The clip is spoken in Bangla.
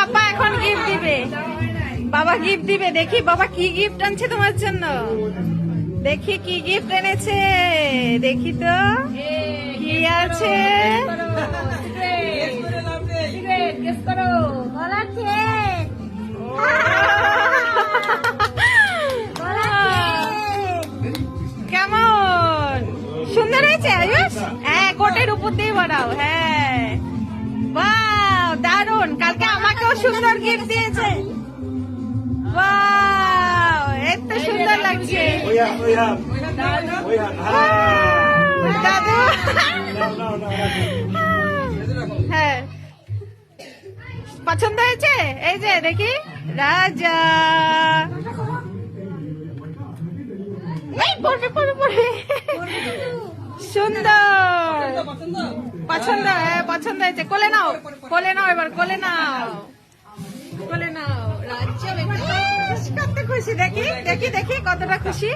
পাপা এখন গিফট দিবে, বাবা গিফট দিবে। দেখি বাবা কি গিফট আনছে তোমার জন্য, দেখি কি গিফট এনেছে, দেখি তো কি আছে। কেমন সুন্দর হয়েছে আয়ুষ? হ্যাঁ, কোটের উপর দিয়ে বানাও। হ্যাঁ, বাহ দারুন। কালকে আমাকেও সুন্দর গিফট দিয়েছে। বাহ, এত সুন্দর লাগছে দাদু। হ্যাঁ, পছন্দ হয়েছে? এই যে দেখি রাজা, পড়বে পড়বে পড়বে। সুন্দর পছন্দ, হ্যাঁ পছন্দ হয়েছে। কোলে নাও, কোলে নাও, এবার কোলে নাও, কোলে নাও। রাজ্য কত খুশি, দেখি দেখি দেখি কতটা খুশি।